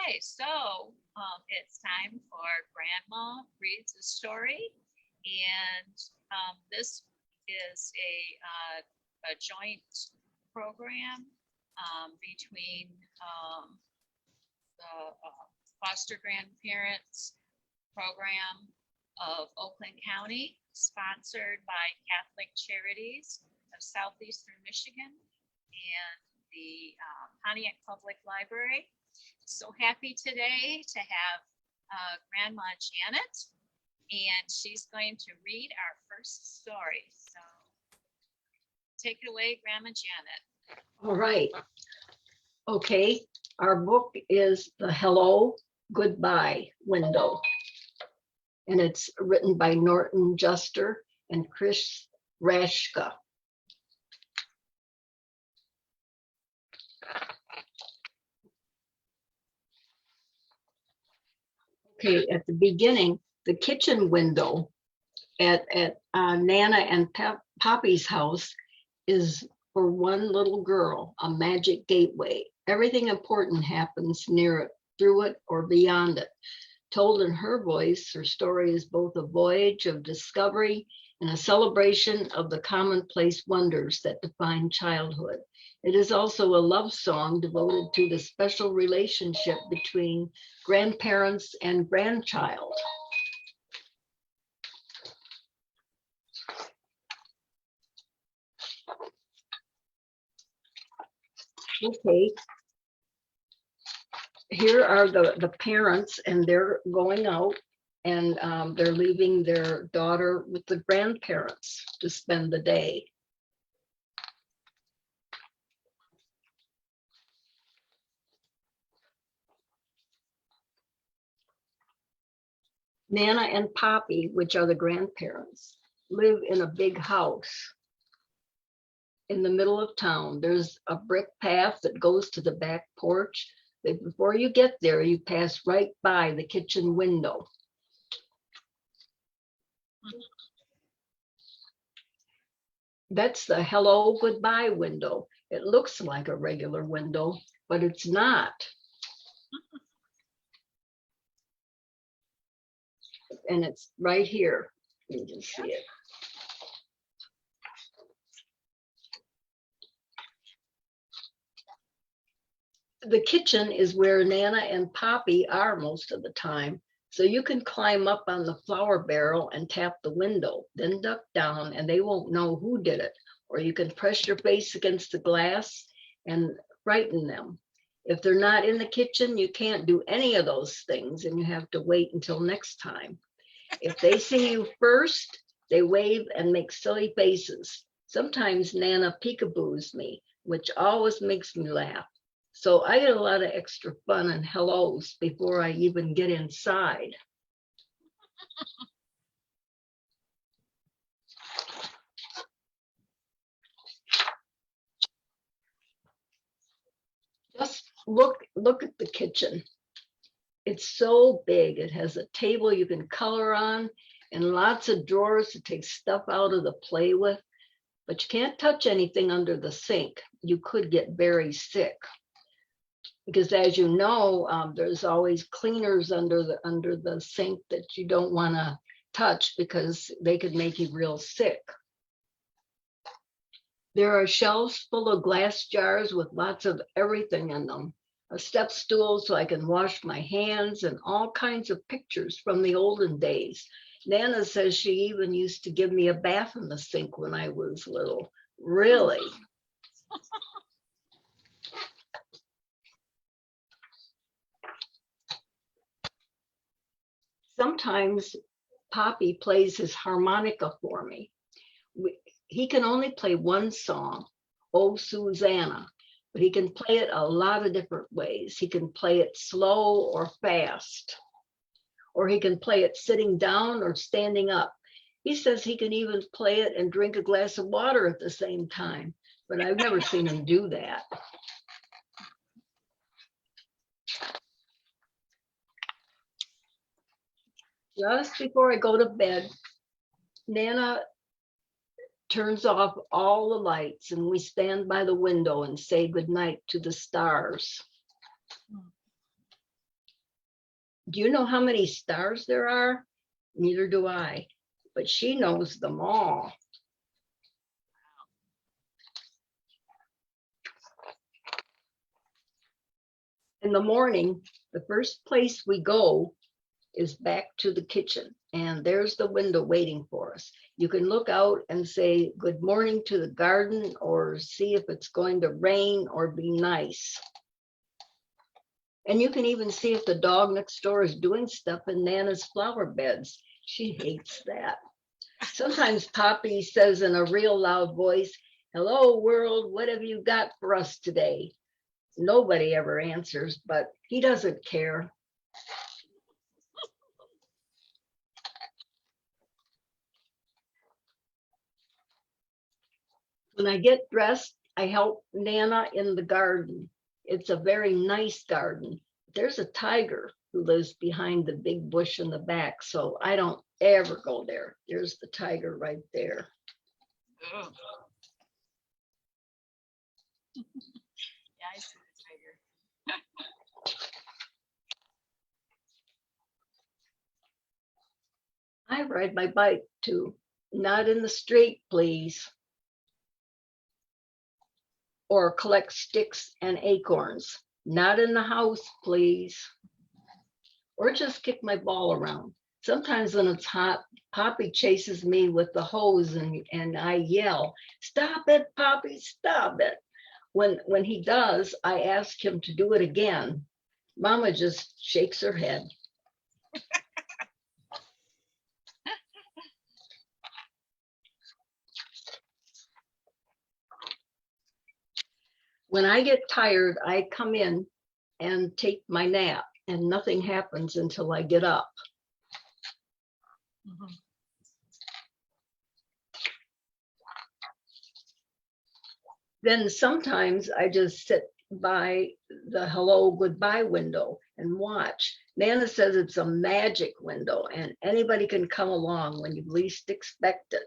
Okay, so it's time for Grandma Reads a Story, and this is a joint program between the foster grandparents program of Oakland County, sponsored by Catholic Charities of Southeastern Michigan and the Pontiac Public Library. So happy today to have Grandma Janet, and she's going to read our first story. So take it away, Grandma Janet. All right. Okay. Our book is The Hello, Goodbye Window. And it's written by Norton Juster and Chris Rashka. Okay, at the beginning, the kitchen window at Nana and Poppy's house is for one little girl, a magic gateway. Everything important happens near it, through it, or beyond it. Told in her voice, her story is both a voyage of discovery and a celebration of the commonplace wonders that define childhood. It is also a love song devoted to the special relationship between grandparents and grandchild. Okay, here are the parents, and they're going out, and they're leaving their daughter with the grandparents to spend the day. Nana and Poppy, which are the grandparents, live in a big house in the middle of town. There's a brick path that goes to the back porch. Before you get there, you pass right by the kitchen window. That's the hello, goodbye window. It looks like a regular window, but it's not. And it's right here. You can see it. The kitchen is where Nana and Poppy are most of the time. So you can climb up on the flour barrel and tap the window, then duck down and they won't know who did it. Or you can press your face against the glass and frighten them. If they're not in the kitchen, you can't do any of those things and you have to wait until next time. If they see you first, they wave and make silly faces. Sometimes Nana peekaboos me, which always makes me laugh. So I get a lot of extra fun and hellos before I even get inside. Just look at the kitchen. It's so big. It has a table you can color on and lots of drawers to take stuff out of the play with. But you can't touch anything under the sink. You could get very sick. Because as you know, there's always cleaners under the sink that you don't want to touch because they could make you real sick. There are shelves full of glass jars with lots of everything in them. A step stool so I can wash my hands and all kinds of pictures from the olden days. Nana says she even used to give me a bath in the sink when I was little. Really? Sometimes Poppy plays his harmonica for me. He can only play one song, Oh Susanna, but he can play it a lot of different ways. He can play it slow or fast, or he can play it sitting down or standing up. He says he can even play it and drink a glass of water at the same time, but I've never seen him do that. Just before I go to bed, Nana turns off all the lights and we stand by the window and say goodnight to the stars. Do you know how many stars there are? Neither do I, but she knows them all. In the morning, the first place we go is back to the kitchen, and there's the window waiting for us. You can look out and say good morning to the garden, or see if it's going to rain or be nice. And you can even see if the dog next door is doing stuff in Nana's flower beds. She hates that. Sometimes Poppy says in a real loud voice, "Hello, world, what have you got for us today?" Nobody ever answers, but he doesn't care. When I get dressed, I help Nana in the garden. It's a very nice garden. There's a tiger who lives behind the big bush in the back, so I don't ever go there. There's the tiger right there. Ugh. Yeah, I see the tiger. I ride my bike too. Not in the street, please. Or collect sticks and acorns. Not in the house, please. Or just kick my ball around. Sometimes when it's hot, Poppy chases me with the hose, and I yell, "Stop it, Poppy, stop it." When he does, I ask him to do it again. Mama just shakes her head. When I get tired, I come in and take my nap, and nothing happens until I get up. Mhm. Then sometimes I just sit by the hello goodbye window and watch. Nana says it's a magic window and anybody can come along when you least expect it.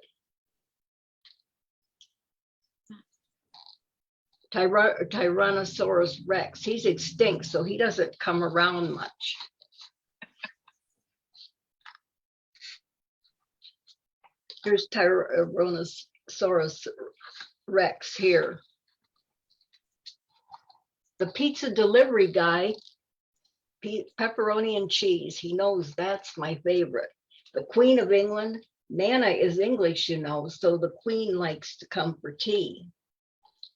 Tyrannosaurus Rex, he's extinct, so he doesn't come around much. Here's Tyrannosaurus Rex here. The pizza delivery guy, pepperoni and cheese, he knows that's my favorite. The Queen of England, Nana is English, you know, so the Queen likes to come for tea.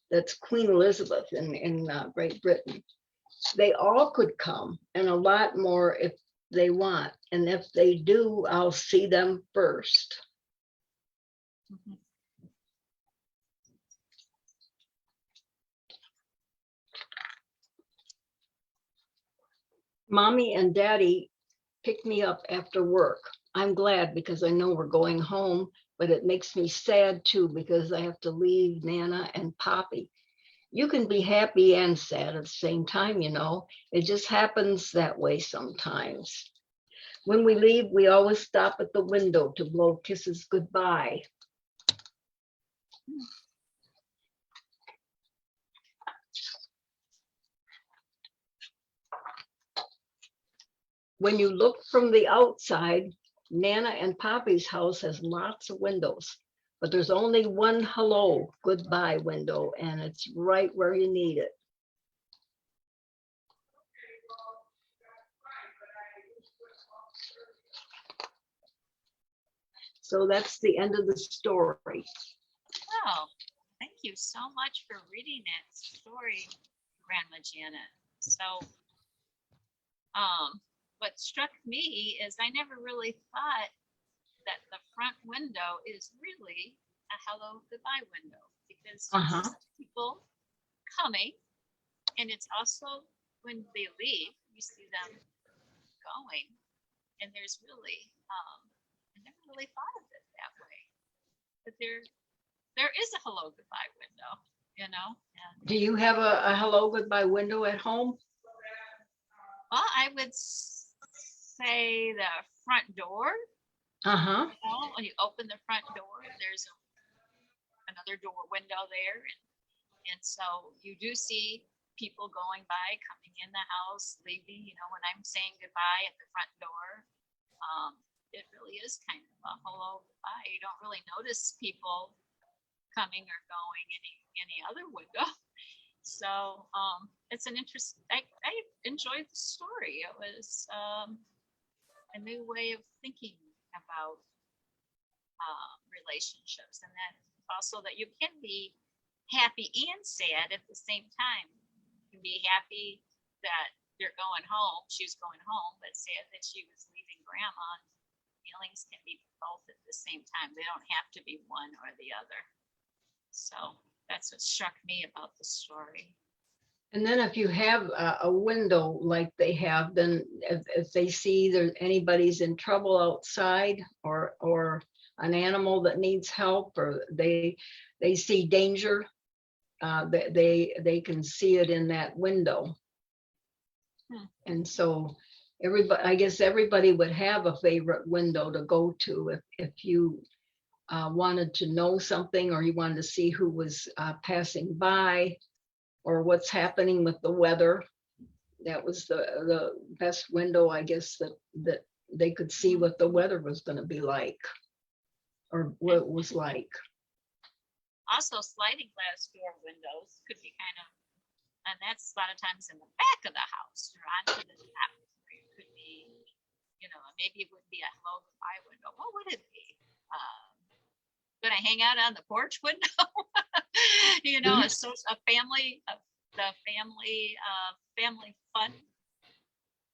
That's Queen Elizabeth in Great Britain. They all could come, and a lot more if they want. And if they do, I'll see them first. Mhm. Mommy and Daddy pick me up after work. I'm glad because I know we're going home, but it makes me sad too because I have to leave Nana and Poppy. You can be happy and sad at the same time, you know. It just happens that way sometimes. When we leave, we always stop at the window to blow kisses goodbye. When you look from the outside, Nana and Poppy's house has lots of windows, but there's only one hello goodbye window, and it's right where you need it. So that's the end of the story. Oh, thank you so much for reading that story, Grandma Janet. So, what struck me is I never really thought that the front window is really a hello goodbye window because you Uh-huh. see people coming, and it's also when they leave, you see them going, and there's really, I never really thought of it that way. But there is a hello goodbye window, you know. And Do you have a hello goodbye window at home? well, I would say the front door. Uh-huh. You know, when you open the front door, there's another door window there, and so you do see people going by, coming in the house, leaving, you know, when I'm saying goodbye at the front door. It really is kind of a hello, goodbye. You don't really notice people coming or going any other window. So it's an interest. I enjoyed the story. It was a new way of thinking about relationships, and then also that you can be happy and sad at the same time. You can be happy that you're going home, she was going home, but sad that she was leaving grandma. Feelings can be both at the same time. They don't have to be one or the other. So that's what struck me about the story. And then if you have a window like they have, then if they see there anybody's in trouble outside, or an animal that needs help, or they see danger, they can see it in that window. And so everybody, I guess everybody would have a favorite window to go to if you wanted to know something, or you wanted to see who was passing by, or what's happening with the weather. That was the best window, I guess, that they could see what the weather was going to be like, or what it was like. Also, sliding glass door windows could be kind of, and that's a lot of times in the back of the house or onto the top. It could be, you know, maybe it wouldn't be a hello goodbye window. What would it be? Gonna hang out on the porch window? You know, it's so a family, the family fun.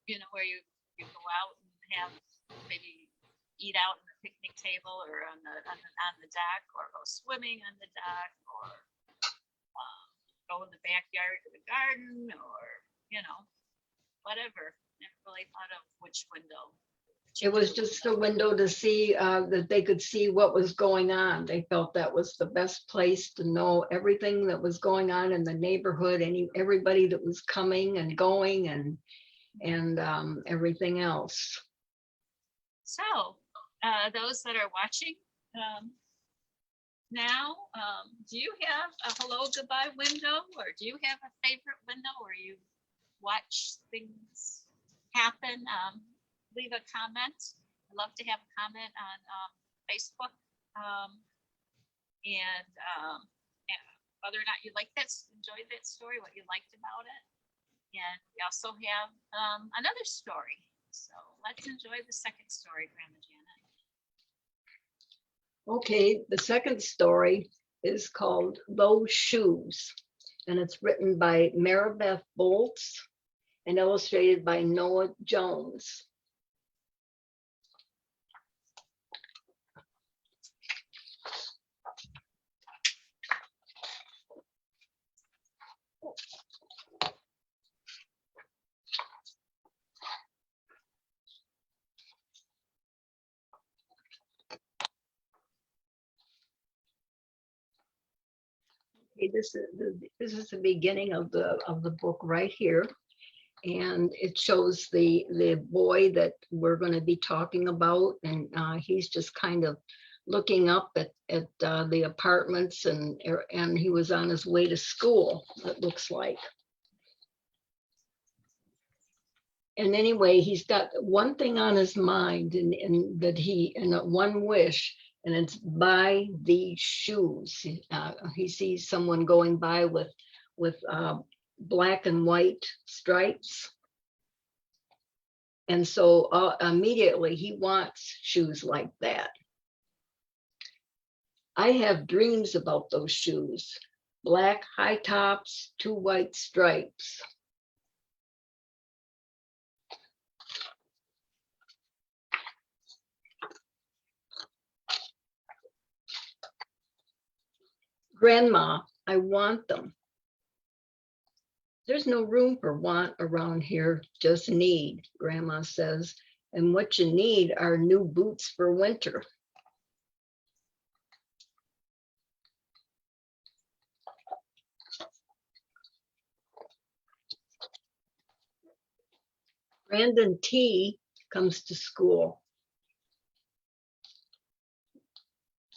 You know, where you go out and have maybe eat out on the picnic table, or on the deck, or go swimming on the deck, or go in the backyard to the garden, or, you know, whatever. Never really thought of which window. It was just a window to see that they could see what was going on. They felt that was the best place to know everything that was going on in the neighborhood, everybody that was coming and going, and everything else. So those that are watching now, do you have a hello goodbye window, or do you have a favorite window where you watch things happen? Leave a comment. I'd love to have a comment on Facebook, and whether or not you like that, enjoyed that story, what you liked about it. And we also have another story. So let's enjoy the second story, Grandma Janet. Okay, the second story is called Those Shoes, and it's written by Maribeth Bolts and illustrated by Noah Jones. This is the beginning of the book right here, and it shows the boy that we're going to be talking about, and he's just kind of looking up at the apartments, and he was on his way to school, it looks like. And anyway, he's got one thing on his mind, and one wish, and it's buy these shoes. He sees someone going by with black and white stripes, and so immediately he wants shoes like that. I have dreams about those shoes: black high tops, 2 white stripes. Grandma, I want them. There's no room for want around here, just need, Grandma says. And what you need are new boots for winter. Brandon T comes to school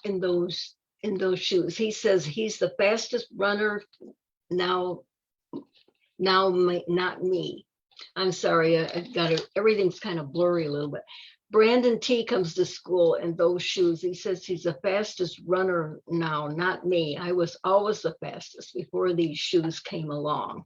in those shoes. He says he's the fastest runner now Now, not me. I'm sorry, I got it. Everything's kind of blurry a little bit. Brandon T comes to school in those shoes. He says he's the fastest runner now, not me. I was always the fastest before these shoes came along.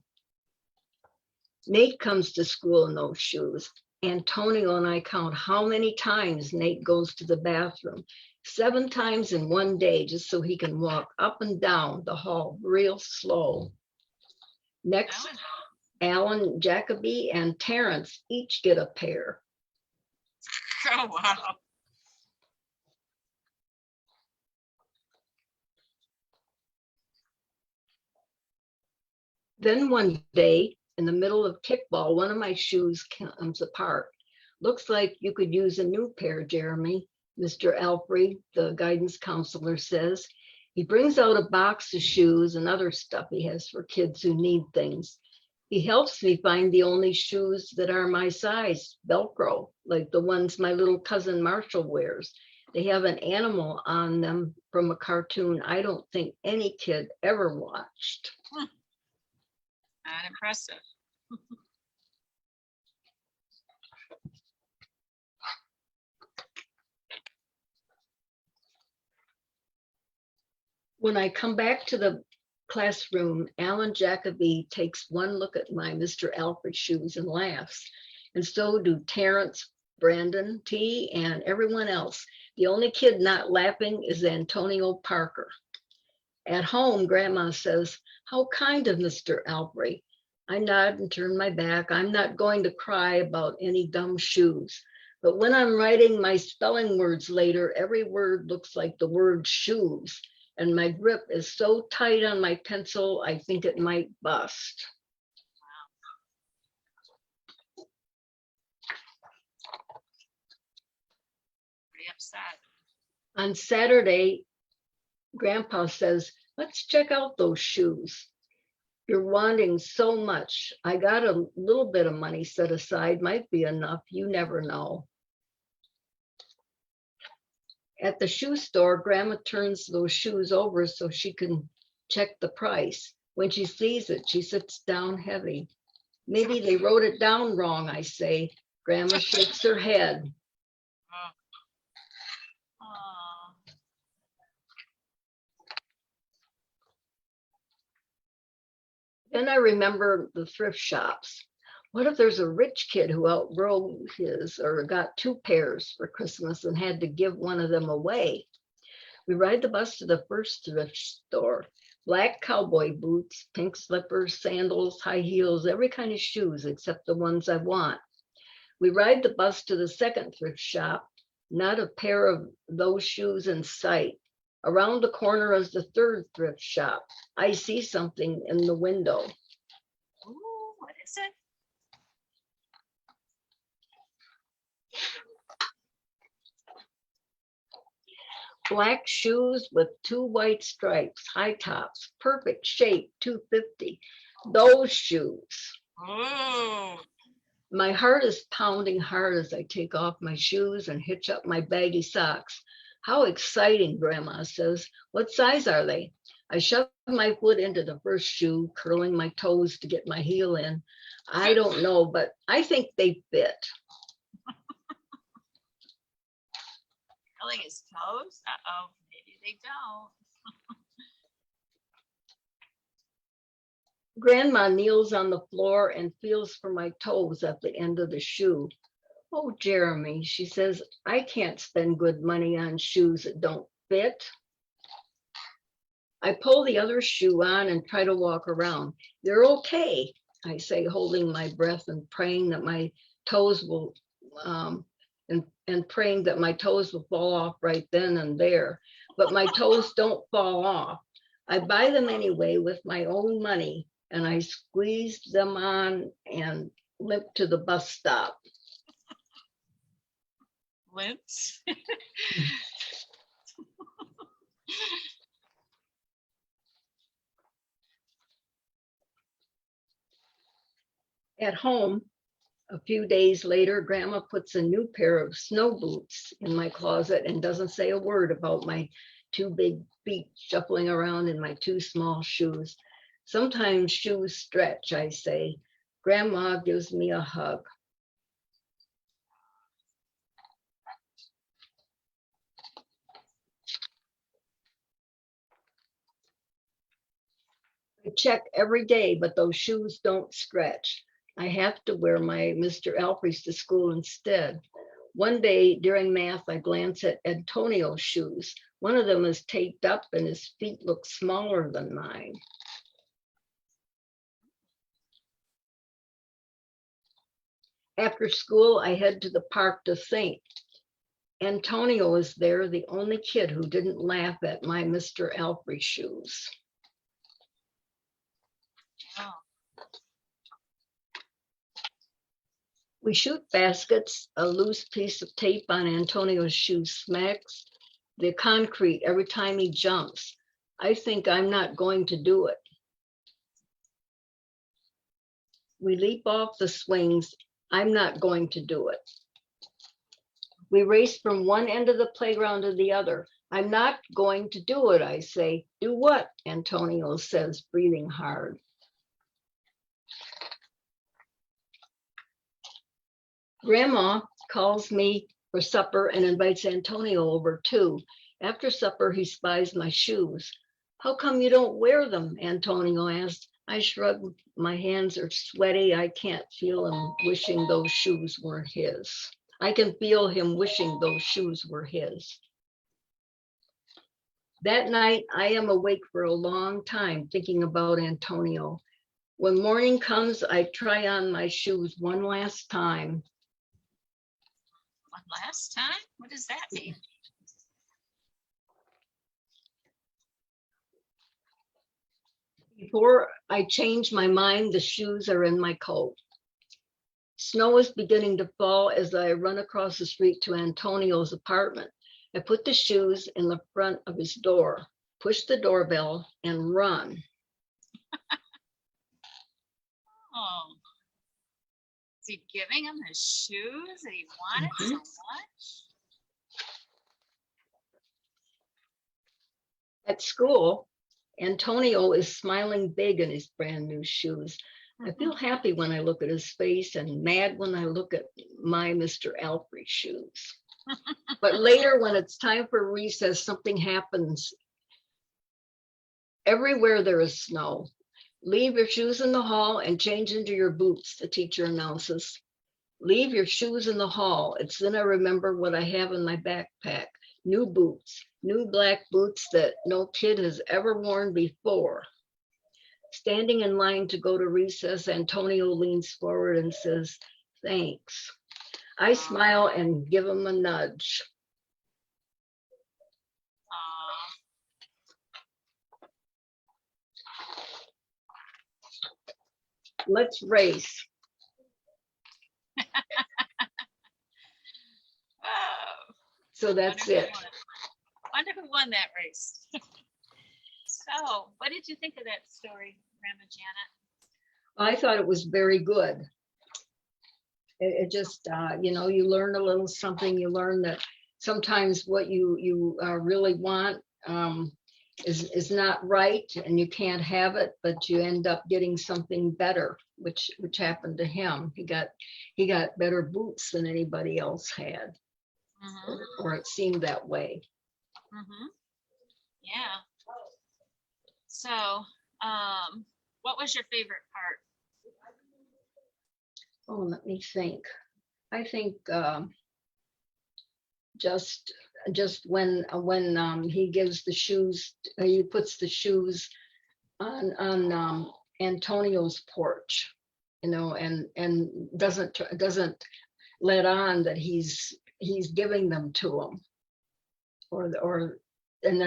Nate comes to school in those shoes. Antonio and I count how many times Nate goes to the bathroom. 7 times in one day, just so he can walk up and down the hall real slow. Next, Alan, Jacoby, and Terrence each get a pair. Oh, wow. Then one day, in the middle of kickball, one of my shoes comes apart. Looks like you could use a new pair, Jeremy, Mr. Alfrey, the guidance counselor, says. He brings out a box of shoes and other stuff he has for kids who need things. He helps me find the only shoes that are my size, Velcro, like the ones my little cousin Marshall wears. They have an animal on them from a cartoon I don't think any kid ever watched. Not impressive. When I come back to the classroom, Alan Jacoby takes one look at my Mr. Alfred shoes and laughs. And so do Terrence, Brandon T, and everyone else. The only kid not laughing is Antonio Parker. At home, Grandma says, "How kind of Mr. Alfred." I nod and turn my back. I'm not going to cry about any dumb shoes. But when I'm writing my spelling words later, every word looks like the word shoes. And my grip is so tight on my pencil, I think it might bust. Pretty upset. On Saturday, Grandpa says, "Let's check out those shoes. You're wanting so much. I got a little bit of money set aside, might be enough. You never know." At the shoe store, Grandma turns those shoes over so she can check the price. When she sees it, she sits down heavy. "Maybe they wrote it down wrong," I say. Grandma shakes her head. Oh. Then I remember the thrift shops. What if there's a rich kid who outgrew his or got 2 pairs for Christmas and had to give one of them away? We ride the bus to the first thrift store. Black cowboy boots, pink slippers, sandals, high heels, every kind of shoes except the ones I want. We ride the bus to the second thrift shop. Not a pair of those shoes in sight. Around the corner is the third thrift shop. I see something in the window. Ooh, what is it? Black shoes with 2 white stripes, high tops, perfect shape, $2.50. Those shoes. Ooh. My heart is pounding hard as I take off my shoes and hitch up my baggy socks. "How exciting," Grandma says. "What size are they?" I shove my foot into the first shoe, curling my toes to get my heel in. I don't know, but I think they fit. Curling his toes? Uh-oh, maybe they don't. Grandma kneels on the floor and feels for my toes at the end of the shoe. "Oh, Jeremy," she says, "I can't spend good money on shoes that don't fit." I pull the other shoe on and try to walk around. "They're okay," I say, holding my breath and praying that my toes will and praying that my toes will fall off right then and there. But my toes don't fall off. I buy them anyway with my own money, and I squeeze them on and limp to the bus stop. Limps? At home, a few days later, Grandma puts a new pair of snow boots in my closet and doesn't say a word about my 2 big feet shuffling around in my 2 small shoes. Sometimes shoes stretch, I say. Grandma gives me a hug. I check every day, but those shoes don't stretch. I have to wear my Mr. Alfreys to school instead. One day during math, I glance at Antonio's shoes. One of them is taped up and his feet look smaller than mine. After school, I head to the park to think. Antonio is there, the only kid who didn't laugh at my Mr. Alfrey shoes. Oh, We shoot baskets. A loose piece of tape on Antonio's shoe smacks the concrete every time he jumps. I think I'm not going to do it. We leap off the swings. I'm not going to do it. We race from one end of the playground to the other. I'm not going to do it, I say. Do what? Antonio says, breathing hard. Grandma calls me for supper and invites Antonio over too. After supper, he spies my shoes. How come you don't wear them? Antonio asked. I shrug. My hands are sweaty. I can't feel him wishing those shoes were his. I can feel him wishing those shoes were his. That night, I am awake for a long time thinking about Antonio. When morning comes, I try on my shoes one last time. one last time? What does that mean? Before I change my mind, the shoes are in my coat. Snow is beginning to fall as I run across the street to Antonio's apartment. I put the shoes in the front of his door, push the doorbell, and run. Oh, is he giving him his shoes that he wanted so much? At school, Antonio is smiling big in his brand new shoes. I feel happy when I look at his face and mad when I look at my Mr. Alfrey shoes. But later, when it's time for recess, something happens. Everywhere there is snow. Leave your shoes in the hall and change into your boots, the teacher announces. Leave your shoes in the hall. It's then I remember what I have in my backpack. New boots, new black boots that no kid has ever worn before. Standing in line to go to recess, Antonio leans forward and says, thanks. I smile and give him a nudge. Let's race. Oh, So that's it. Wonder who won that race. So, what did you think of that story, Grandma Janet? I thought it was very good. It just, you learn a little something. You learn that sometimes what you really want is not right, and you can't have it, but you end up getting something better, which happened to him. He got better boots than anybody else had, or it seemed that way. Yeah. So, what was your favorite part? Oh, let me think. I think just when he gives the shoes, he puts the shoes on Antonio's porch, and doesn't let on that he's giving them to him, and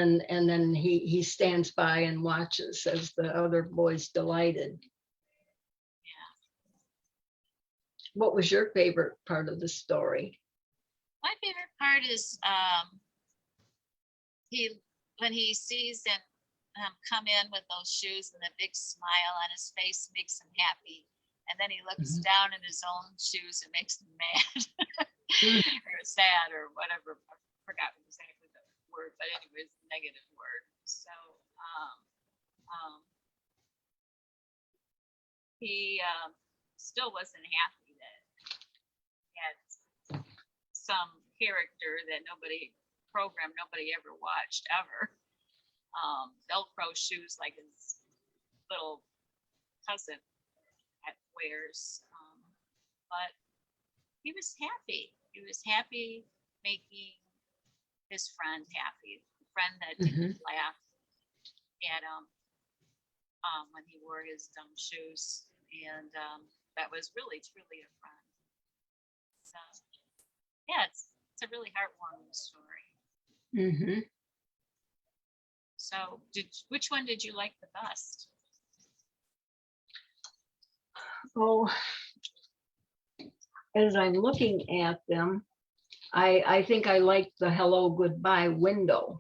then he stands by and watches as the other boys delighted. What was your favorite part of the story? My favorite part is when he sees them come in with those shoes, and the big smile on his face makes him happy, and then he looks down at his own shoes and makes him mad or sad or whatever. I forgot exactly the word, but anyways, negative word. So he still wasn't happy that he had some character that program nobody ever watched ever. Velcro shoes like his little cousin wears. But he was happy. He was happy making his friend happy. The friend that didn't laugh at him when he wore his dumb shoes. And that was really, truly a friend. So, yeah, it's a really heartwarming story. Mm-hmm. So, which one did you like the best? Oh, as I'm looking at them, I think I like the hello goodbye window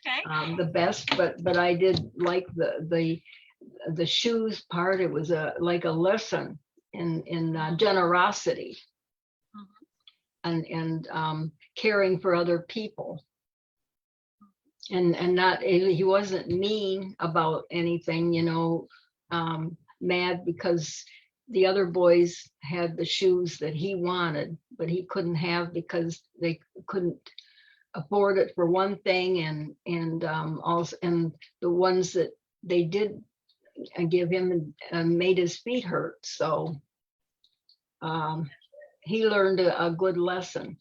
Okay. the best, but I did like the shoes part. It was like a lesson in generosity and caring for other people. And not, he wasn't mean about anything, mad because the other boys had the shoes that he wanted, but he couldn't have because they couldn't afford it for one thing, and also, and the ones that they did give him made his feet hurt. So he learned a good lesson.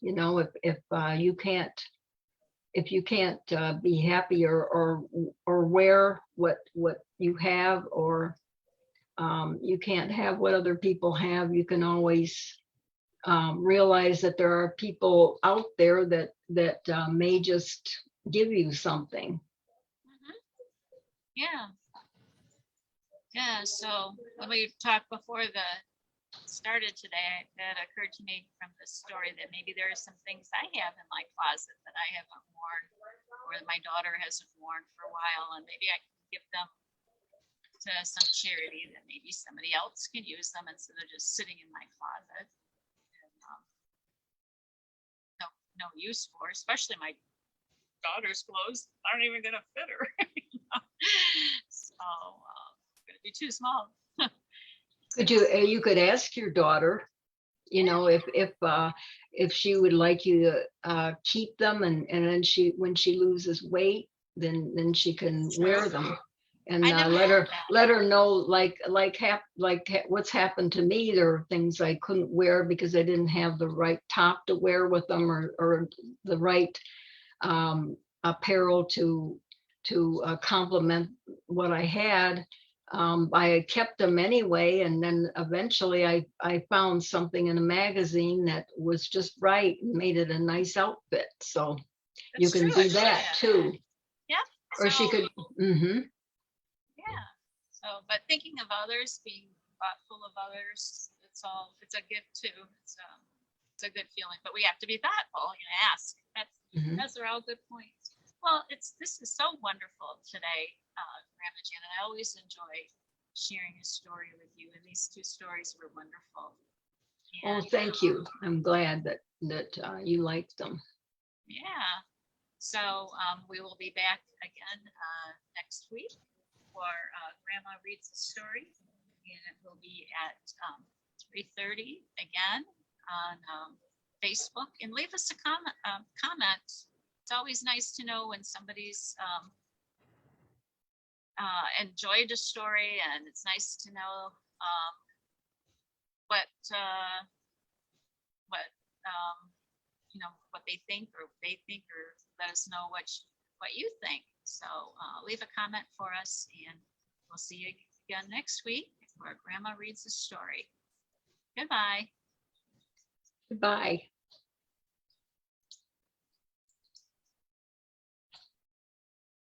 If you can't be happy or wear what you have, or you can't have what other people have, you can always realize that there are people out there that may just give you something. Yeah. So when we talked before the started today, that occurred to me from this story that maybe there are some things I have in my closet that I haven't worn, or that my daughter hasn't worn for a while, and maybe I can give them to some charity that maybe somebody else can use them instead of just sitting in my closet. And, no use for, especially my daughter's clothes aren't even going to fit her. So going to be too small. You could ask your daughter, if she would like you to keep them, and then when she loses weight, then she can wear them, and let her know, like what's happened to me. There are things I couldn't wear because I didn't have the right top to wear with them, or the right apparel to complement what I had. I kept them anyway, and then eventually I found something in a magazine that was just right and made it a nice outfit. So you can do that too. Yeah. Or she could. Yeah. So, but thinking of others, being thoughtful of others, it's a gift too. It's a good feeling, but we have to be thoughtful and ask. Those are all good points. Well, this is so wonderful today, Grandma Janet. I always enjoy sharing a story with you, and these two stories were wonderful. And, thank you. I'm glad that you liked them. Yeah. So we will be back again next week for Grandma Reads a Story, and it will be at 3:30 again on Facebook. And leave us a comment. It's always nice to know when somebody's enjoyed a story, and it's nice to know what they think, or let us know what you think. So leave a comment for us, and we'll see you again next week where Grandma Reads a Story. Goodbye. Goodbye.